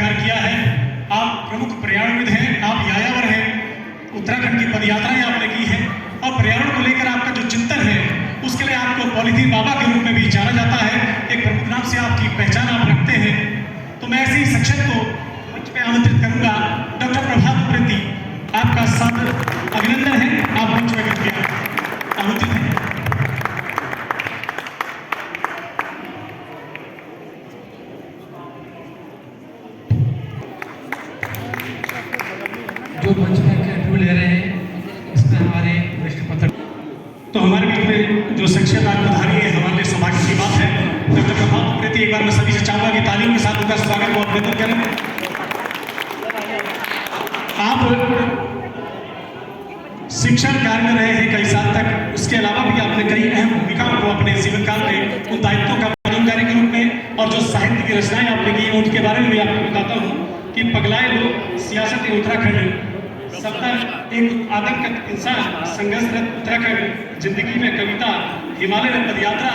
कार्य किया है। आप प्रमुख पर्यावरणविद हैं, आप यायावर हैं, उत्तराखंड की पदयात्राएं आपने की हैं और पर्यावरण को लेकर आपका जो चिंतन है उसके लिए आपको पॉलीथीन बाबा के रूप में भी जाना जाता है। एक प्रमुख नाम से आपकी पहचान आप रखते हैं। तो मैं ऐसे ही शिक्षक को मंच पे आमंत्रित करूंगा। डॉक्टर प्रभात उप्रेती, आपका सादर अभिनंदन है, आप मंच पे कृपया आमंत्रित हैं। जो मंच में इंटरव्यू ले रहे हैं इसमें हमारे वरिष्ठ पत्रकार, तो हमारे बीच में जो शख्सियत आज पधारी है, हमारे लिए सौभाग्य की बात है। डॉक्टर प्रभात उप्रेती, एक बार मैं सभी से चाहूंगा कि तालियों के साथ उनका स्वागत व अभिनंदन करें। आप शिक्षण कार्य में रहे हैं कई साल तक, उसके अलावा भी आपने कई अहम भूमिकाओं को अपने जीवन काल में उन दायित्वों का पालन कार्य के रूप में और जो साहित्य की रचनाएं आपने की उनके बारे में भी आपको बताता हूँ कि पगलाए लोग, सियासत उत्तराखंड, सत्तर एक आतंक इंसान, संघर्षरत उत्तराखंड, जिंदगी में कविता, हिमालय में पदयात्रा,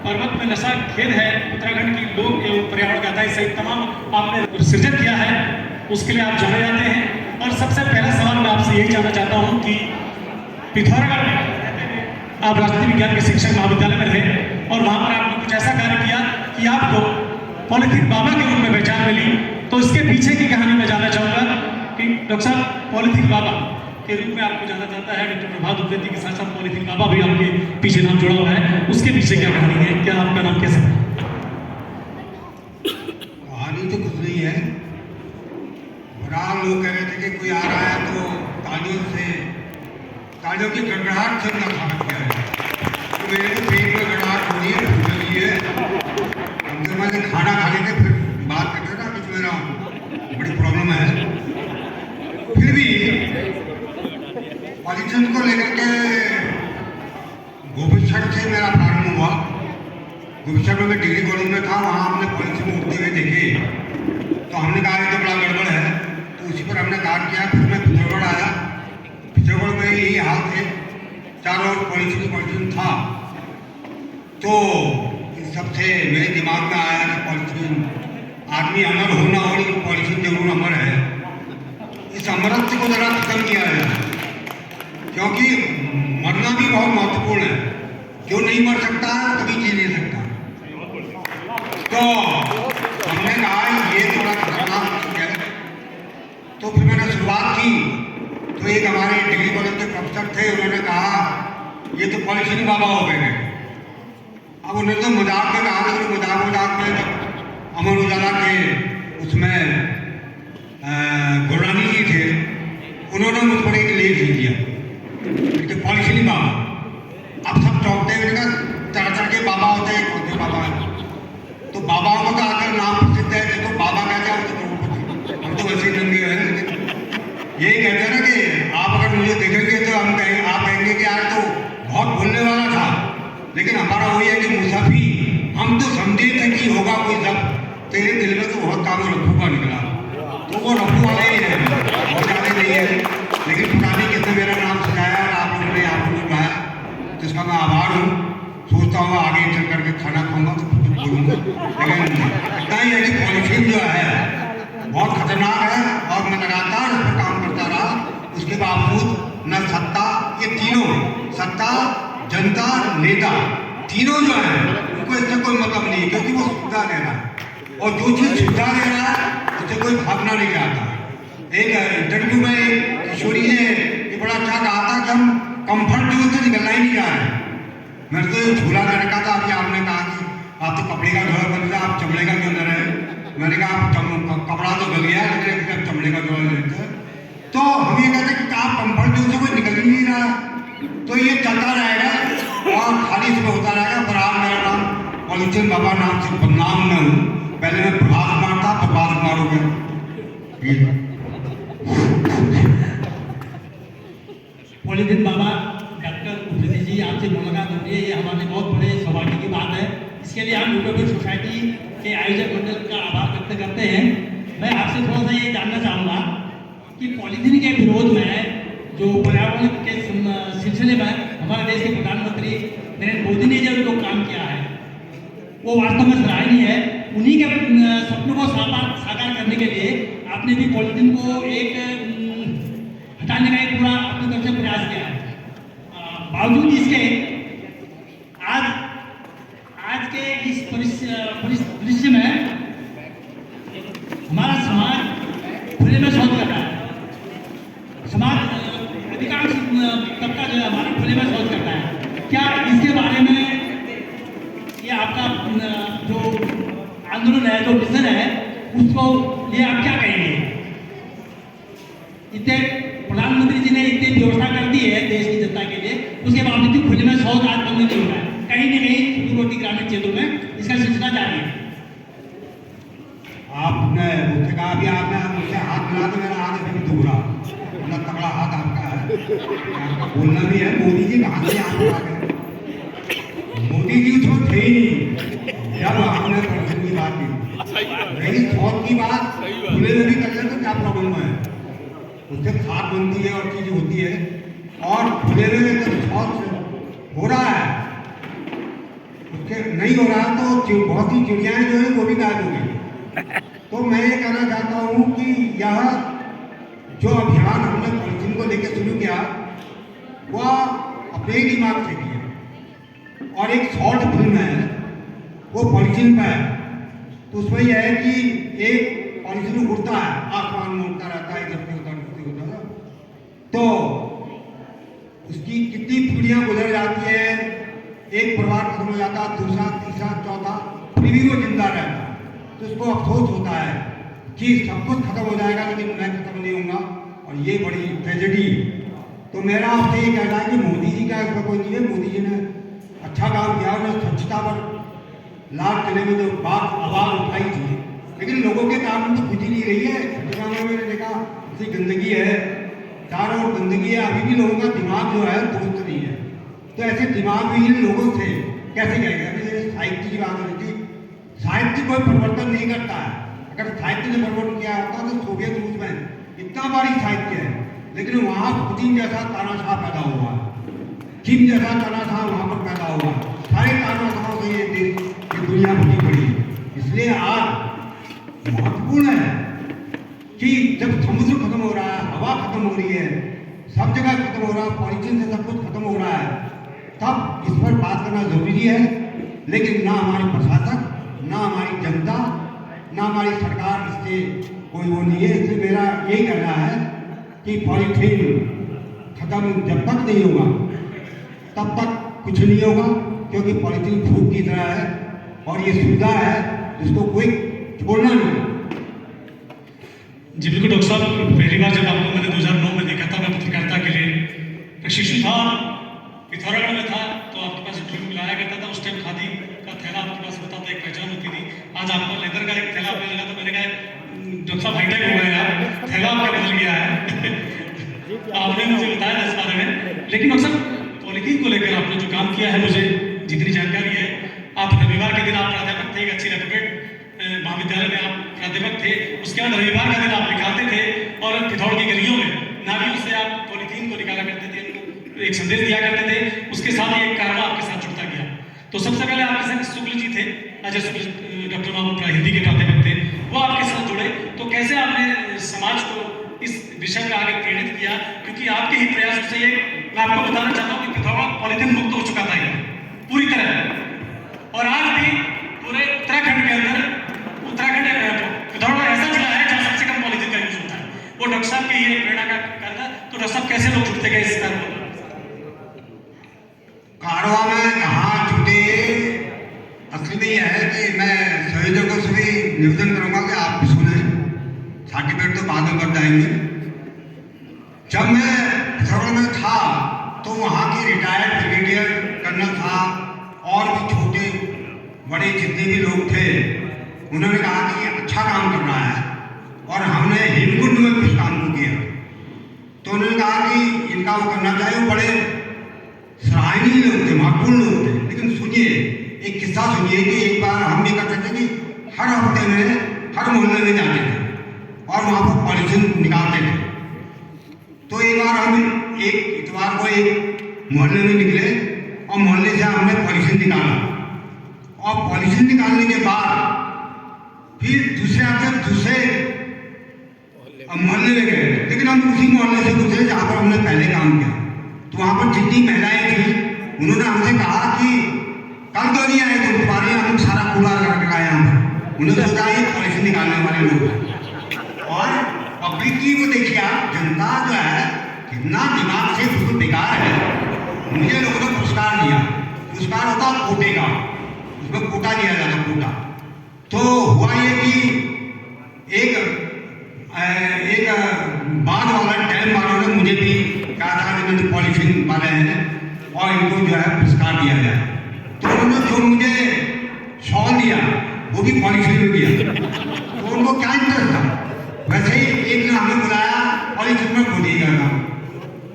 पर्वत में नशा, खेल है, उत्तराखंड की लोक एवं पर्यावरण गाथाएं सहित तमाम आपने सृजन किया है, उसके लिए आप जाने जाते हैं। और सबसे पहला सवाल मैं आपसे यही जानना चाहता हूँ कि पिथौरागढ़ में आप राजनीति विज्ञान के शिक्षक महाविद्यालय में रहे और वहाँ पर आपने कुछ ऐसा कार्य किया कि आपको पॉलीथीन बाबा के रूप में पहचान मिली। तो इसके पीछे की कहानी मैं जानना चाहूँगा कि डॉक्टर साहब पॉलीथीन बाबा के रूप में आपको जाना जाता है। डॉक्टर प्रभात उप्रेती के साथ साथ पॉलीथीन बाबा भी आपके पीछे नाम जुड़ा हुआ है, उसके पीछे क्या कहानी है, क्या आपका नाम कैसे है? कहानी तो कुछ नहीं है। बहरहाल लोग कह रहे थे कि कोई आ रहा है तो तालियों की गड़गड़ाहट से उनका स्वागत किया है। तो मेरे को पेट में गड़गड़ाहट हो रही है, भूख लगी है। कम से मैंने खाना खा लेते फिर बात करते ना, कुछ मेरा बड़ी प्रॉब्लम है। फिर भी पॉलीथीन को लेकर के गोविंदगढ़ से मेरा प्रारंभ हुआ। गोविंदगढ़ में मैं डिग्री कॉलेज में था, वहाँ हमने पॉलीथीन उड़ते हुए देखे तो हमने कहा ये तो बड़ा गड़बड़ है, तो उसी पर हमने कार्य किया। फिर मैं पिथौरागढ़ आया, पिथौरागढ़ में यही हाल थे, चारों ओर पॉलीथीन था। तो इन सबसे मेरे दिमाग में आया कि पॉलीथीन, आदमी अमर होना हो लेकिन पॉलीथीन जरूर अमर है। इस अमरत्व को जरा खत्म किया जाए, क्योंकि मरना भी बहुत महत्वपूर्ण है। जो नहीं मर सकता कभी जी नहीं सकता। तो हमने कहा ये थोड़ा खतरनाक है। तो फिर मैंने शुरुआत की तो एक हमारे डिग्री कॉलेज के प्रोफेसर थे, उन्होंने कहा ये तो पॉलीथीन बाबा हो गए। अब उन्होंने तो मजाक में कहा, लेकिन मजाक में जब अमर उजाला के उसमें गुररानी जी थे, उन्होंने मुझ पर एक लेख लिख दिया पॉलीथीन बाबा। अब सब चौंकते हैं, चढ़ चढ़ के बाबा होते हैं, कौन से बाबा है? तो बाबाओं को तो आकर नाम प्रसिद्ध है, देखो बाबा कहते हैं तो हम तो वैसे ही नंगे हैं। यही कहते हैं ना कि आप अगर मुझे देखेंगे तो हम कहेंगे, आप कहेंगे कि यार तो बहुत बोलने वाला था, लेकिन हमारा वही है कि मुसाफी, हम तो समझे थे कि होगा कोई जब, तेरे दिल में तो बहुत काम रफू का निकला। तो वो रफू वाला ही है, बहुत ज़्यादा नहीं है, लेकिन पता नहीं किसने मेरा नाम सिखाया और आप लोगों ने आपको बुलाया, तो इसका मैं आभार हूँ। सोचता हूँ आगे चल करके खाना खाऊंगा तो कुछ बोलूँगा, लेकिन इतना ही है कि पॉलीथीन जो है बहुत खतरनाक है और मैं लगातार उस पर काम करता रहा। उसके बावजूद न सत्ता, ये तीनों, सत्ता, जनता, नेता, तीनों जो है उनको इससे कोई मतलब नहीं है, क्योंकि वो सुविधा ले रहा है और जो चीज़ सुविधा ले रहा है उससे कोई भागना नहीं चाहता। एक इंटरव्यू में एक किशोरी ने ये बड़ा अच्छा कहा था कि हम कंफर्ट जोन से निकलना ही नहीं चाह रहे। मैंने तो झूला कर रखा था, अभी आपने कहा कि आप तो कपड़े का झोला बन गया, आप चमड़े का क्यों ले रहे हैं? मैंने कहा आप कपड़ा तो गल गया, लेकिन आप चमड़े का झोला लेते हैं। तो हम ये कहते हैं कि आप कंफर्ट जोन से कोई निकल ही नहीं रहा, तो ये चलता रहेगा और खाली इसमें होता रहेगा। बराबर मेरा नाम पॉलीथीन बाबा नाम से बदनाम मैं हूँ। पहले मैं प्रभात कुमार था, प्रभात कुमार हो गया। पॉलीथीन बाबा डॉक्टर उप्रेती जी, आपसे मुलाकात हो रही है, ये हमारे बहुत बड़े सौभाग्य की बात है। इसके लिए हम यूटोपिक सोसाइटी के आयोजक मंडल का आभार व्यक्त करते हैं। मैं आपसे थोड़ा सा ये जानना चाहूँगा कि पॉलीथीन के विरोध में जो पर्यावरण के सिलसिले में हमारे देश के प्रधानमंत्री नरेंद्र मोदी ने जो काम किया है वो वास्तव में सराहनीय है। उन्हीं के सपनों को साकार करने के लिए आपने भी पॉलिथीन को एक हटाने का एक पूरा अपनी तरफ से प्रयास किया है। बावजूद इसके आज के इस परिदृश्य में हमारा समाज खुले में शौच कर रहा है। समाज अधिकांश तबका जो है हमारा खुले में शौच करता है। क्या इसके बारे में ये आपका जो आंदोलन है, जो विजन है, उसको ये आप क्या कहेंगे? इतने प्रधानमंत्री जी ने इतनी व्यवस्था कर दी है देश की जनता के लिए, उसके बावजूद भी खुले में शौच आज बंद नहीं हो रहा है। कहीं न कहीं सुदूरवर्ती ग्रामीण क्षेत्रों में इसका सिलसिला जारी है। आपने मुझसे कहा भी आपने मुझसे हाथ मिला तो मेरा हाथ ऐसे भी दुख रहा, मतलब तगड़ा हाथ आपका है, आपका बोलना भी है। मोदी जी कहाँ से आप आ गए? मोदी जी उसमें थे ही नहीं जब आपने पॉलिथीन की बात की। रही शौच की बात, खुले में भी कर ले तो क्या प्रॉब्लम है? उससे खाद बनती है और चीज़ होती है, और खुले में जब शौच हो रहा है, उसके नहीं हो रहा तो बहुत सी चिड़ियाएँ जो है वो भी गायब हो गई। तो मैं ये कहना चाहता हूँ कि यह जो अभियान हमने पॉलिथीन को लेकर शुरू किया, वह अपने ही दिमाग से किया। और एक शॉर्ट फिल्म है वो पॉलिथीन पर है, तो उसमें यह है कि एक पॉलिथीन उड़ता है, आसमान में उड़ता रहता है, इधर से उधर होता है, तो उसकी कितनी पीढ़ियाँ गुजर जाती है, एक परिवार खत्म हो जाता, दूसरा, तीसरा, चौथा, फिर भी वो जिंदा रहता, तो उसको अफसोस होता है कि सब कुछ खत्म हो जाएगा लेकिन मैं खत्म नहीं होऊंगा, और ये बड़ी ट्रेजेडी। तो मेरा आपसे ये कहना है कि मोदी जी का इसका कोई नहीं है। मोदी जी ने अच्छा काम किया, उन्होंने स्वच्छता पर लाल किले में जो आवाज़ उठाई थी, लेकिन लोगों के कारण तो कुछ ही नहीं रही है। छत्तीसगढ़ में मैंने देखा ऐसी गंदगी है, चारों ओर गंदगी है, अभी भी लोगों का दिमाग जो है दुरुस्त नहीं है। तो ऐसे दिमाग भी इन लोगों से कैसे करेगा? अभी साहित्य की बात हो रही थी, साहित्य कोई परिवर्तन नहीं करता है। अगर साहित्य ने परिवर्तन किया होता तो सोवियत रूस में इतना भारी साहित्य है, लेकिन वहाँ पुतिन जैसा तानाशाह पैदा हुआ, किम जैसा तानाशाह वहाँ पर पैदा हुआ, सारे तानाशाहों से ये दुनिया भरी पड़ी। इसलिए आज महत्वपूर्ण है कि जब समुद्र खत्म हो रहा है, हवा खत्म हो रही है, सब जगह खत्म हो रहा है, पॉलिथीन से सब कुछ खत्म हो रहा है, तब इस पर बात करना जरूरी है। लेकिन ना हमारे प्रशासक, ना हमारी जनता, ना हमारी सरकार इससे कोई वो नहीं है। इसलिए मेरा यही कहना है कि पॉलिथीन खत्म जब तक नहीं होगा तब तक कुछ नहीं होगा, क्योंकि पॉलिथीन फूक की तरह है और ये सुविधा है जिसको कोई छोड़ना नहीं। जी बिल्कुल डॉक्टर साहब, पहली बार जब आपको मैंने 2009 में देखा था, मैं पत्रकारिता के लिए प्रशिक्षु था, पिथौरागढ़ में था, तो आपके पास इंटरव्यू लाया करता था। उस टाइम खादी का थैला आपके पास होता था, एक पहचान होती थी। आज आपको लेदर का एक थैला आपने लगा, तो मैंने कहा डॉक्टर साहब हाईटेक हो गए यार, थैला आपका बदल गया है। आपने मुझे बताया इस बारे में। लेकिन डॉक्टर साहब, पॉलिथीन को लेकर आपने जो काम किया है, मुझे जितनी जानकारी है, आप रविवार के दिन आप प्राध्यापक थे, एक अच्छी रेपुटेड महाविद्यालय में आप प्राध्यापक थे, उसके बाद रविवार का दिन आप निकालते थे और पिथौर की गलियों में नालियों से आप पॉलिथीन को निकाला करते थे, एक संदेश दिया करते थे। उसके साथ एक कारवा आपके साथ जुड़ता गया। तो सबसे पहले आपके साथ शुक्ल जी थे, अजय शुक्ल डॉक्टर बाबू हिंदी के प्राध्यापक थे, वो आपके साथ जुड़े। तो कैसे आपने समाज को इस विषय में आगे प्रेरित किया? क्योंकि आपके ही प्रयासों से ये मैं आपको बताना चाहता हूँ कि पिथौरा पॉलिथीन मुक्त हो चुका था पूरी तरह, और आज भी पूरे उत्तराखंड के अंदर पिथौरा ऐसा जिला है जहाँ सबसे कम पॉलिथीन का यूज होता है। वो डॉक्टर साहब की ये प्रेरणा का करना। तो डॉक्टर साहब कैसे लोग जुड़ते गए इस कार्य में? कारवा में कहाँ जुटे, असली में यह है कि मैं संयोजकों से भी निवेदन करूंगा कि आप भी सुने, सर्टिफिकेट तो बाद में बढ़ जाएंगे। जब मैं पिथौरागढ़ में था तो वहाँ के रिटायर्ड ब्रिगेडियर कर्नल था और भी छोटे बड़े जितने भी लोग थे, उन्होंने कहा कि ये अच्छा काम कर रहा है, और हमने हेमकुंड में कुछ काम को किया, तो उन्होंने कहा कि इनका वो करना चाहिए। वो बड़े सराहनीय लोग थे, महत्वपूर्ण लोग थे। लेकिन सुनिए, एक किस्सा सुनिए कि एक बार हम भी करते थे कि हर हफ्ते में हर मोहल्ले में जाते थे और वहाँ पर पॉलिथीन निकालते थे। तो एक बार हम एक इतवार को एक मोहल्ले में निकले और मोहल्ले से हमने पॉलिथीन निकाला, और पॉलिथीन निकालने के बाद फिर दूसरे हफ्ते दूसरे अब मोहल्ले में गए, लेकिन हम उसी मोहल्ले से गुजरे जहाँ पर हमने पहले काम किया। तो वहाँ पर जितनी महिलाएं थी उन्होंने हमसे कहा कि कल क्यों नहीं आए तुम, तुम्हारे यहाँ हम सारा कूड़ा रखा है यहाँ पर। उन्होंने सोचा ये पॉलिसी निकालने वाले लोग हैं। और पब्लिक की वो देखिए आप, जनता जो है कितना दिमाग से बिल्कुल बेकार है। मुझे लोगों ने पुरस्कार दिया, पुरस्कार होता कोटे का, उसमें कोटा दिया जाता, कोटा। तो हुआ ये कि एक बाद वाला टैल वालों ने मुझे भी कहा था कि मैंने पॉलिथिन वाले हैं और इनको जो है पुरस्कार दिया जाए। तो उन्होंने जो मुझे शॉल दिया वो भी पॉलिथिन में दिया। तो उनको क्या इंटरेस्ट था, वैसे ही एक ने हमें बुलाया पॉलिथिन में खो दिया था।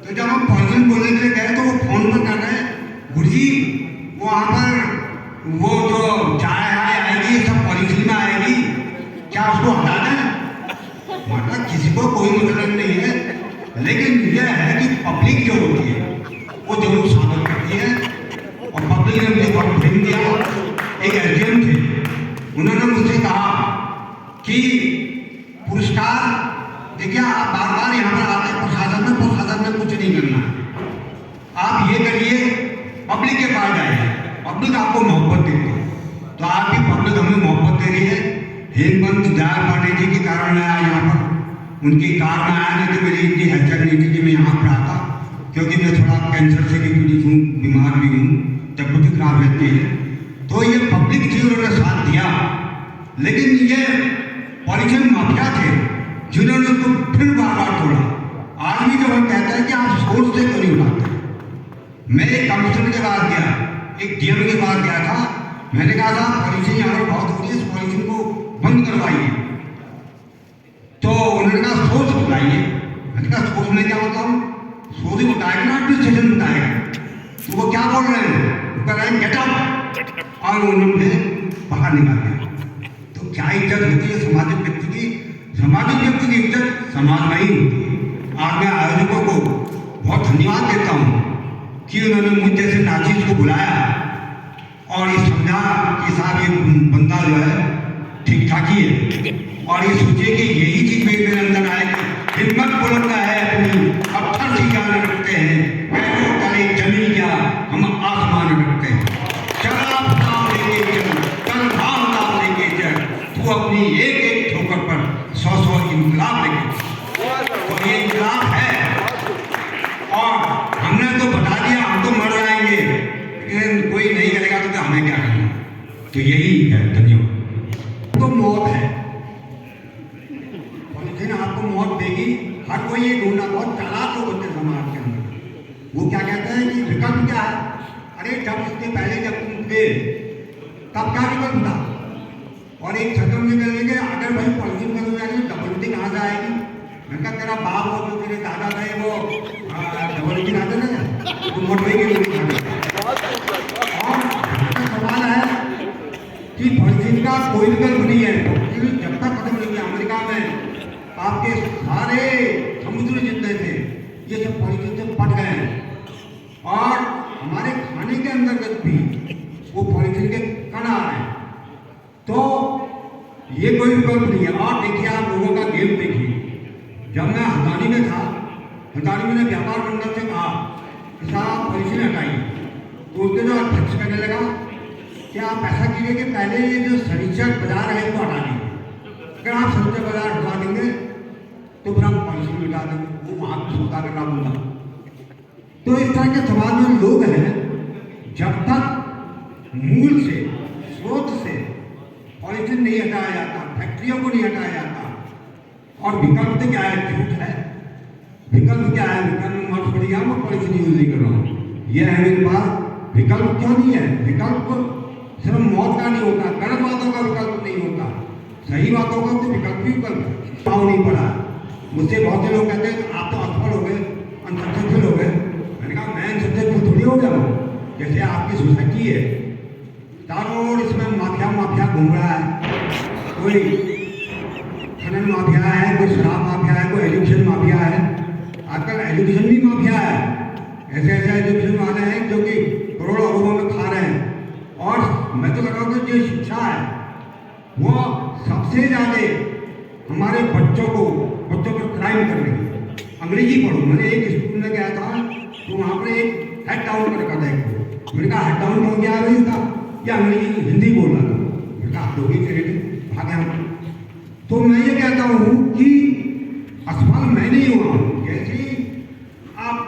तो जब हम पॉलिथिन बोलने के लिए गए तो वो फोन पर कर रहे गुरुजी वहाँ पर वो जो चाय आएगी सब पॉलिथिन में आएगी, क्या उसको हटा दें? मतलब किसी को कोई मतलब नहीं है, लेकिन यह है कि पब्लिक जो होती है वो जरूर स्वागत करती है। और पब्लिक ने मुझे बहुत प्रेम दिया। एक एसडीएम थे, उन्होंने मुझसे कहा कि पुरस्कार देखिए आप बार बार यहाँ पर आते हैं, प्रशासन में कुछ नहीं करना है, आप ये करिए पब्लिक के पास जाइए, पब्लिक आपको मोहब्बत देती है। तो आज भी पब्लिक हमें मोहब्बत दे रही है। हेमंत दयाल पांडे जी के कारण मैं आज यहाँ पर उनकी कार में आया, नहीं तो मेरी इतनी हलचल नहीं थी कि मैं यहाँ पर आता, क्योंकि मैं थोड़ा कैंसर से भी पीड़ित हूँ, बीमार भी हूँ, तबीयत खराब रहती है। तो ये पब्लिक थी, उन्होंने साथ दिया। लेकिन ये पॉलिथिन माफिया थे जिन्होंने उसको फिर बार बार तोड़ा। आज भी जब हम कहते हैं कि आप सोच से क्यों नहीं उठाते। मैं एक कमिश्नर के पास गया, एक डीएम के पास गया था, मैंने कहा था पॉलिथिन यहाँ पर बहुत हो रही है, इस पॉलिथिन को बंद करवाइए। तो उन्होंने कहा सोच बताइए। मैंने कहा सोच में क्या बताऊँ, सोच ही बताएगा ना एडमिनिस्ट्रेशन बताएगा। तो वो क्या बोल रहे हैं, वो कह रहे हैं गेट आउट, और उन्होंने बाहर निकाल दिया। तो क्या इज्जत होती है सामाजिक व्यक्ति की? सामाजिक व्यक्ति की इज्जत समाज में ही होती है। आज मैं आयोजकों को बहुत धन्यवाद देता हूँ कि उन्होंने मुझ जैसे नाचीज को बुलाया और ये समझा कि साहब ये बंदा जो है ठीक ठाक ही है, और ये सोचे कि यही चीज मेरे अंदर आए कि हिम्मत बुलंद है अपनी, पत्थर सी जान रखते हैं, पैरों तले जमी क्या हम आसमान रखते हैं। शराब नाम लेके चल, कल भाव नाम लेके चल, तू अपनी एक एक ठोकर पर 100 इनकलाब लेके। तो ये इनकलाब है, और हमने तो बता दिया हम तो मर जाएंगे, लेकिन कोई नहीं करेगा तो हमें क्या करना। तो यही है। धन्यवाद। तो मौत है, पॉलिथिन आपको मौत देगी। हर कोई ये ढूंढना, बहुत चालाक लोग होते हैं समाज के अंदर। वो क्या कहते हैं कि विकल्प क्या है? अरे जब इसके पहले जब तुम थे तब क्या विकल्प था? और एक छत्र में कहेंगे अगर भाई पॉलिथिन बंद हो जाएगी तो डबलिटी कहाँ से आएगी? मैं कहा तेरा बाप हो जो तेरे दादा थे वो डबलिटी खाते थे, तो मोटवे के लिए खाते। और सवाल है कि पॉलिथिन का कोई विकल्प नहीं है। पॉलिथिन जब तक खत्म नहीं किया, अमेरिका में आपके सारे समुद्र जितने थे ये सब पॉलिथिन से फट गए हैं, और हमारे खाने के अंतर्गत भी वो पॉलिथिन के कण आ रहे हैं। तो ये कोई विकल्प नहीं है। और देखिए आप लोगों का गेम देखिए, जब मैं हल्द्वानी में था, हल्द्वानी मैंने व्यापार मंडल से कहा कि साहब पॉलिथिन हटाइए, तो उसके जो अध्यक्ष कहने लगा कि आप ऐसा कीजिए कि पहले ये जो सनीचर बाजार है इसको हटा दीजिए, अगर आप सनीचर बाजार हटा देंगे तो फिर हम पॉलिथिन मिटा देंगे। वो वहाँ पर सौदा करना होगा। तो इस तरह के समाज में लोग हैं, जब तक मूल से स्रोत से पॉलिथिन नहीं हटाया जाता, फैक्ट्रियों को नहीं हटाया जाता। और विकल्प तो क्या है? झूठ है। विकल्प क्या है? विकल्प मत छोड़िए, मैं पॉलिथिन यूज नहीं कर रहा हूँ, यह है मेरे पास। विकल्प क्यों नहीं है? विकल्प सिर्फ मौत का नहीं होता, गलत बातों का विकल्प नहीं होता, सही बातों का तो विकल्प भी विकल्प पाँव नहीं पड़ा। मुझसे बहुत से लोग कहते हैं आप तो असफल हो गए, अनसक्सेसफुल हो गए। मैंने कहा मैं अनसक्सेसफुल थोड़ी हो गया हूँ। जैसे आपकी सोसाइटी है, चारों ओर इसमें माफिया घूम रहा है। कोई खनन माफिया है, कोई शराब माफिया है, कोई एजुकेशन माफिया है। आजकल एजुकेशन भी माफिया है। ऐसे एजुकेशन वाले हैं जो कि करोड़ों अरबों में खा रहे हैं। और मैं तो लगा कि जो शिक्षा है वो सबसे ज़्यादा हमारे बच्चों पर क्राइम कर रही है। अंग्रेजी पढ़ो। मैंने एक स्कूल में गया था तो वहाँ पर एक हेड डाउन कर रखा था एक को। मैंने कहा हेड डाउन हो गया है इसका, या अंग्रेजी हिंदी बोल रहा था। मैंने कहा आप लोग ही चले भागे हम। तो मैं ये कहता हूँ कि असफल मैं नहीं हुआ हूँ। जैसे आप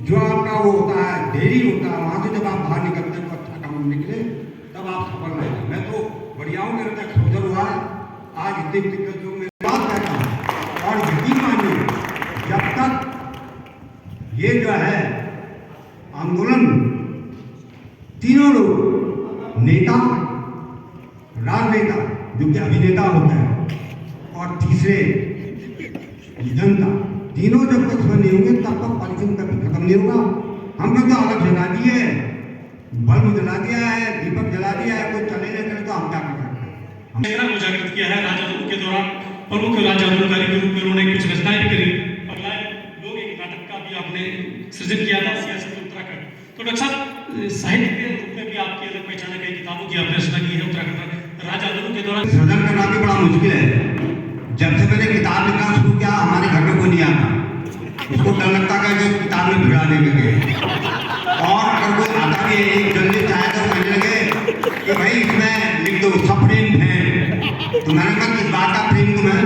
जो आपका वो होता है डेयरी होता है, वहाँ से जब आप बाहर निकलते हो अच्छा काम निकले तब आप सफल रहेंगे। मैं तो बढ़िया हूँ, मेरे तक सोचर हुआ है आज इतनी दिक्कत जो मैं बात कहता हूँ। और यकीन मानिए जब तक ये जो है आंदोलन तीनों लोग नेता, राजनेता जो कि अभिनेता होता है और तीसरे जनता, तीनों जब तक खत्म नहीं होंगे तब तक पॉलिटिक्स कभी खत्म नहीं होगा। हमने तो अलग जला दी है, बल्ब जला दिया है, दीपक जला दिया है, कोई चले ना चले तो हम क्या कर सकते हैं। चेहरा उजागर किया है राज आंदोलन के दौरान। प्रमुख राज आंदोलनकारी के रूप में उन्होंने कुछ रचनाएं भी करी। पगलाए लोग एक नाटक का भी आपने सृजन किया था, सियासत उत्तराखंड। तो डॉक्टर साहब साहित्य के रूप में भी आपकी अलग पहचान है, कई किताबों की आपने रचना की है उत्तराखंड में राज आंदोलन के दौरान। सृजन करना भी बड़ा मुश्किल है। जब से मैंने किताब लिखना शुरू किया हमारे घर में कोई नहीं आता, उसको डर लगता है कि किताब में भिड़ा देंगे। और अगर कोई आता भी है एक जल्दी चाहे तो कहने लगे कि भाई इसमें लिख दो सब प्रेम है। तो मैंने कहा किस बात का प्रेम तुम्हें,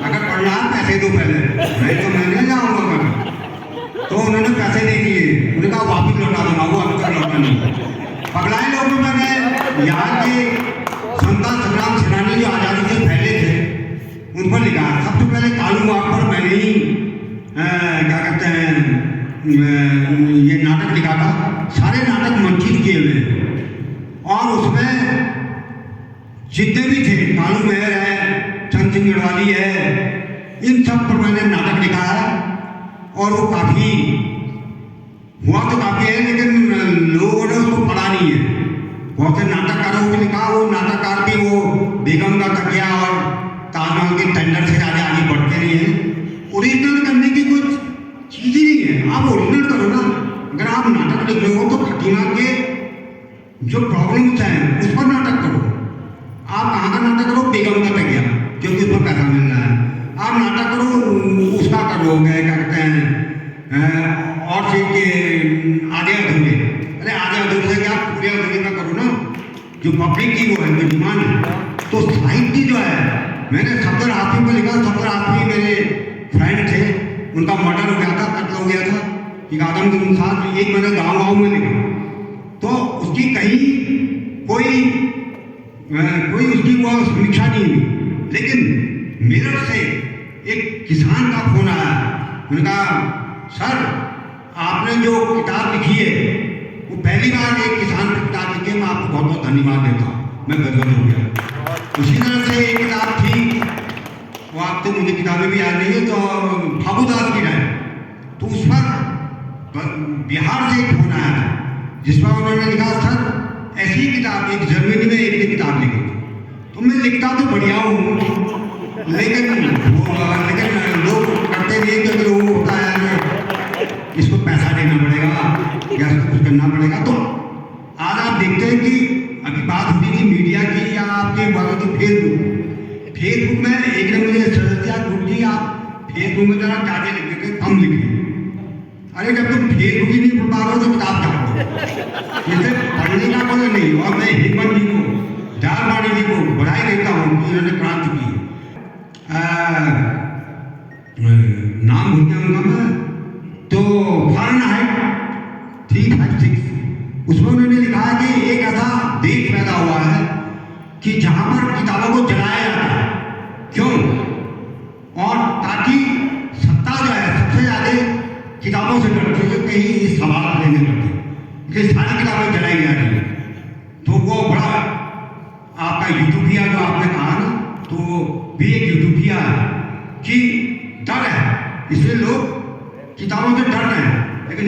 अगर पढ़ना पैसे दो पहले, नहीं तो मैं नहीं जाऊँगा मैं। तो उन्होंने पैसे नहीं दिए, उन्होंने कहा वापिस लौटा दूंगा, वो अभी तक लौटा नहीं। पगलाए लोग में मैंने यहाँ के स्वतंत्रता संग्राम सेनानी जो आज़ादी से पहले थे उन पर लिखा। सबसे पहले कालू बाग पर मैंने ही क्या कहते हैं ये नाटक लिखा था। सारे नाटक मंचित किए हुए और उसमें जितने भी थे, कालू मेहर है, चंद सिंह गढ़वाली है, इन सब पर मैंने नाटक लिखा है। और वो काफ़ी हुआ तो काफ़ी है, लेकिन लोगों ने उसको पढ़ा नहीं है। बहुत से नाटककारों को लिखा, वो नाटककार भी वो बेगम का तकिया और ताजमहल के टेंडर से आगे आगे बढ़ते रहे हैं। ओरिजिनल करने की कुछ चीज़ ही नहीं है। आप ओरिजिनल करो ना। अगर आप नाटक लिख रहे हो तो खटीमा के जो प्रॉब्लम्स हैं उस पर नाटक करो। आप कहाँ का नाटक करो, बेगम का तकिया क्योंकि उस पर पैसा मिल रहा है। आप नाटक करो उसका करो क्या कहते हैं और फिर के आधे अधूरे। अरे आधे अधूरे से क्या पूरे अधूरे का करो ना, जो पब्लिक की वो है, जो डिमांड है। तो साहित्य जो है, मैंने सफदर हाफी पर लिखा। सफदर हाफी मेरे फ्रेंड थे, उनका मर्डर हो गया था, कत्ल हो गया था एक आदम के अनुसार। एक मैंने गाँव में लिखा तो उसकी कहीं कोई उसकी वो समीक्षा नहीं हुई। लेकिन मेरठ से एक किसान का फोन आया। उन्होंने कहा सर आपने जो किताब लिखी है वो पहली बार एक किसान की किताब लिखी है, मैं आपको बहुत बहुत धन्यवाद देता हूँ। मैं गदगद हो गया। उसी तरह से एक किताब थी, वो आप तो मुझे किताबें भी याद नहीं है, तो फाबूदास की राय। तो उस पर बिहार से एक फोन आया था जिसमें उन्होंने लिखा सर ऐसी किताब एक जर्मनी में एक किताब लिखी। तो मैं लिखता तो बढ़िया हूँ लेकिन लोग करते नहीं क्योंकि वो होता है इसको पैसा देना पड़ेगा या इसको कुछ करना पड़ेगा। तो आज आप देखते हैं कि अभी बात होती थी मीडिया की या आपके बात होती फेसबुक में एक ने मुझे सजेस्ट किया गुरु जी आप फेसबुक में जरा ज़्यादा लिख देते कम लिखिए। अरे जब तुम फेसबुक ही नहीं पढ़ रहे हो तो किताब क्या पढ़ो। इसे पढ़ने का कोई नहीं। और मैं हेमंत जी को जारवाणी जी को बधाई देता हूँ कि उन्होंने क्रांति की। नाम भूल गया उनका मैं, तो फ़ारेनहाइट 356 उसमें उन्होंने लिखा है कि एक ऐसा देश पैदा हुआ है कि जहाँ पर किताबों को जलाया जाता है। क्यों? और ताकि सत्ता जो है सबसे ज़्यादा किताबों से डरती है, कहीं सवाल लेने पड़ते, इसलिए सारी किताबें जलाई जा रही है। तो वो बड़ा आपका यूटोपिया जो आपने कहा ना, तो भी एक यूटोपिया है कि डर है, इसलिए लोग किताबों से डर रहे हैं। लेकिन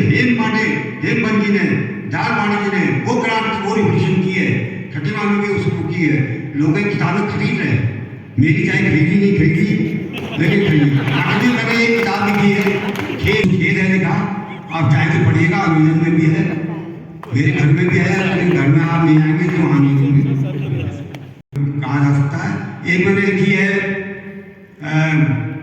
हेमंत जी ने, जारवाणी जी ने वो क्रांति वो रिवोल्यूशन की है, खटीमा में भी उसको की है। लोग किताबें खरीद रहे हैं। मेरी चाहे खरीदी नहीं खरीदी लेकिन खरीदी। आखिर मैंने एक किताब लिखी है खेद है लिखा, आप चाहे तो पढ़िएगा, म्यूजियम में भी है, मेरे घर में भी है, लेकिन घर में आप नहीं आएंगे तो वहाँ नहीं होंगे। कहा जा सकता है। एक मैंने लिखी है अ,